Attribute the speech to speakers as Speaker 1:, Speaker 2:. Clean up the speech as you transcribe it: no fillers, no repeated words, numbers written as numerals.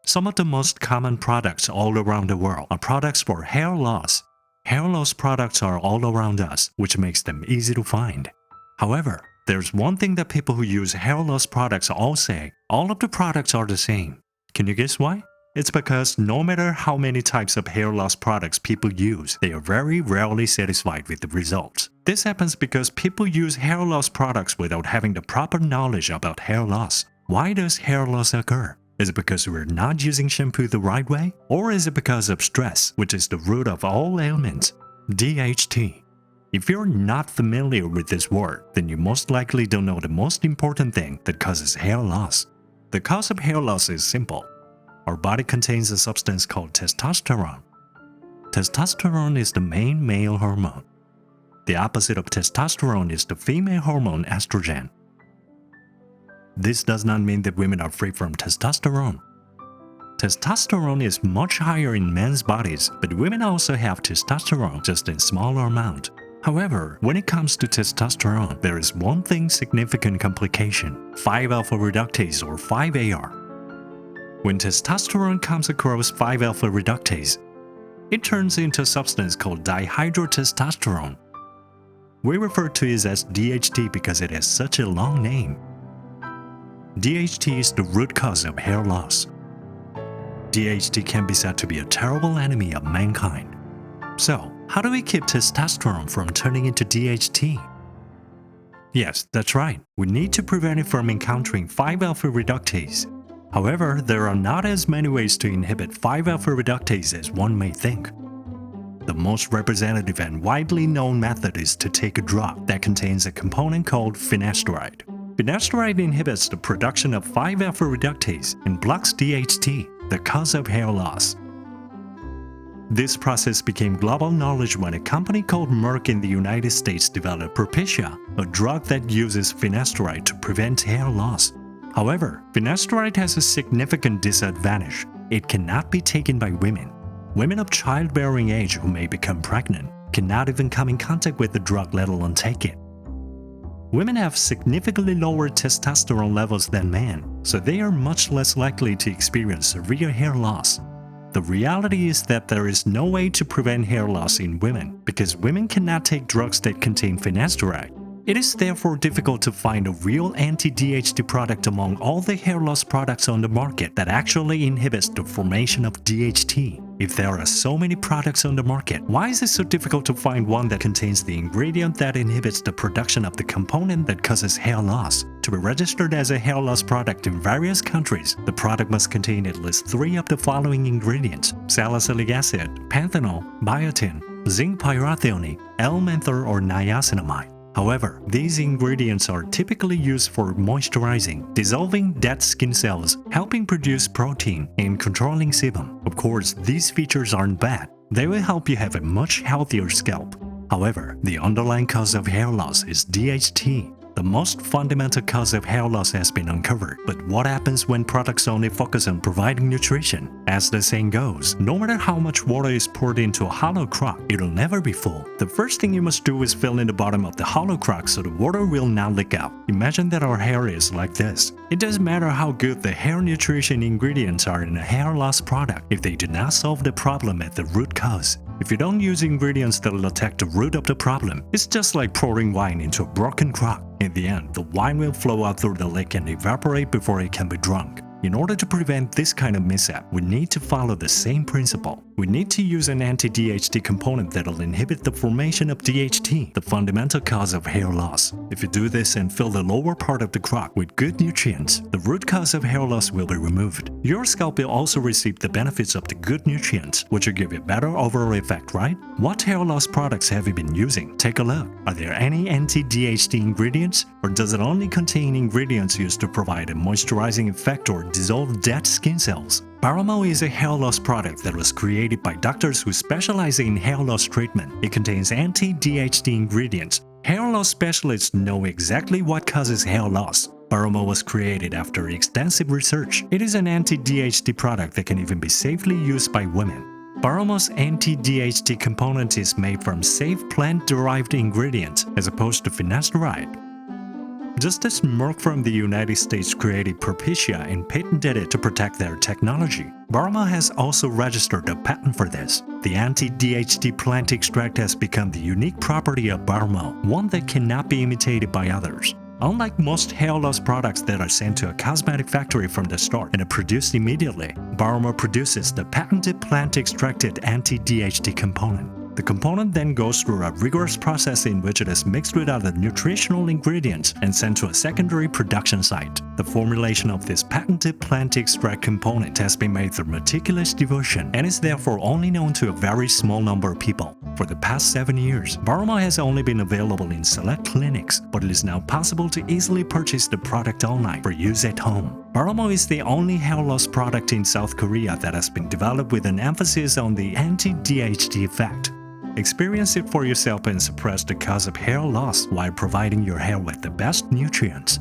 Speaker 1: Some of the most common products all around the world are products for hair loss. Hair loss products are all around us, which makes them easy to find. However, there's one thing that people who use hair loss products all say: all of the products are the same. Can you guess why? It's because no matter how many types of hair loss products people use, they are very rarely satisfied with the results. This happens because people use hair loss products without having the proper knowledge about hair loss. Why does hair loss occur? Is it because we're not using shampoo the right way? Or is it because of stress, which is the root of all ailments? DHT. If you're not familiar with this word, then you most likely don't know the most important thing that causes hair loss. The cause of hair loss is simple. Our body contains a substance called testosterone. Testosterone is the main male hormone. The opposite of testosterone is the female hormone estrogen. This does not mean that women are free from testosterone. Testosterone is much higher in men's bodies, but women also have testosterone, just in smaller amount. However, when it comes to testosterone, there is one thing significant complication: 5-alpha reductase or 5-AR. When testosterone comes across 5-alpha reductase, it turns into a substance called dihydrotestosterone. We refer to it as DHT because it has such a long name. DHT is the root cause of hair loss. DHT can be said to be a terrible enemy of mankind. So, how do we keep testosterone from turning into DHT? Yes, that's right. We need to prevent it from encountering 5-alpha reductase. However, there are not as many ways to inhibit 5-alpha reductase as one may think. The most representative and widely known method is to take a drug that contains a component called finasteride. Finasteride inhibits the production of 5-alpha reductase and blocks DHT, the cause of hair loss. This process became global knowledge when a company called Merck in the United States developed Propecia, a drug that uses finasteride to prevent hair loss. However, finasteride has a significant disadvantage. It cannot be taken by women. Women of childbearing age who may become pregnant cannot even come in contact with the drug, let alone take it. Women have significantly lower testosterone levels than men, so they are much less likely to experience severe hair loss. The reality is that there is no way to prevent hair loss in women because women cannot take drugs that contain finasteride. It is therefore difficult to find a real anti-DHT product among all the hair loss products on the market that actually inhibits the formation of DHT. If there are so many products on the market, why is it so difficult to find one that contains the ingredient that inhibits the production of the component that causes hair loss? To be registered as a hair loss product in various countries, the product must contain at least 3 of the following ingredients: salicylic acid, panthenol, biotin, zinc pyrithione, L-menthol or niacinamide. However, these ingredients are typically used for moisturizing, dissolving dead skin cells, helping produce protein, and controlling sebum. Of course, these features aren't bad. They will help you have a much healthier scalp. However, the underlying cause of hair loss is DHT. The most fundamental cause of hair loss has been uncovered, but what happens when products only focus on providing nutrition? As the saying goes, no matter how much water is poured into a hollow crock, it'll never be full. The first thing you must do is fill in the bottom of the hollow crock so the water will not leak out. Imagine that our hair is like this. It doesn't matter how good the hair nutrition ingredients are in a hair loss product if they do not solve the problem at the root cause. If you don't use ingredients that will attack the root of the problem, it's just like pouring wine into a broken crock. In the end, the wine will flow out through the leak and evaporate before it can be drunk. In order to prevent this kind of mishap, we need to follow the same principle. We need to use an anti-DHT component that will inhibit the formation of DHT, the fundamental cause of hair loss. If you do this and fill the lower part of the crock with good nutrients, the root cause of hair loss will be removed. Your scalp will also receive the benefits of the good nutrients, which will give you a better overall effect, right? What hair loss products have you been using? Take a look. Are there any anti-DHT ingredients? Or does it only contain ingredients used to provide a moisturizing effect or dissolve dead skin cells? BARAMO is a hair loss product that was created by doctors who specialize in hair loss treatment. It contains anti-DHT ingredients. Hair loss specialists know exactly what causes hair loss. BARAMO was created after extensive research. It is an anti-DHT product that can even be safely used by women. BARAMO's anti-DHT component is made from safe plant-derived ingredients as opposed to finasteride. Just as Merck from the United States created Propecia and patented it to protect their technology, BARAMO has also registered a patent for this. The anti-DHT plant extract has become the unique property of BARAMO, one that cannot be imitated by others. Unlike most hair loss products that are sent to a cosmetic factory from the start and are produced immediately, BARAMO produces the patented plant-extracted anti-DHT component. The component then goes through a rigorous process in which it is mixed with other nutritional ingredients and sent to a secondary production site. The formulation of this patented plant extract component has been made through meticulous devotion and is therefore only known to a very small number of people. For the past 7 years, BARAMO has only been available in select clinics, but it is now possible to easily purchase the product online for use at home. BARAMO is the only hair loss product in South Korea that has been developed with an emphasis on the anti-DHT effect. Experience it for yourself and suppress the cause of hair loss while providing your hair with the best nutrients.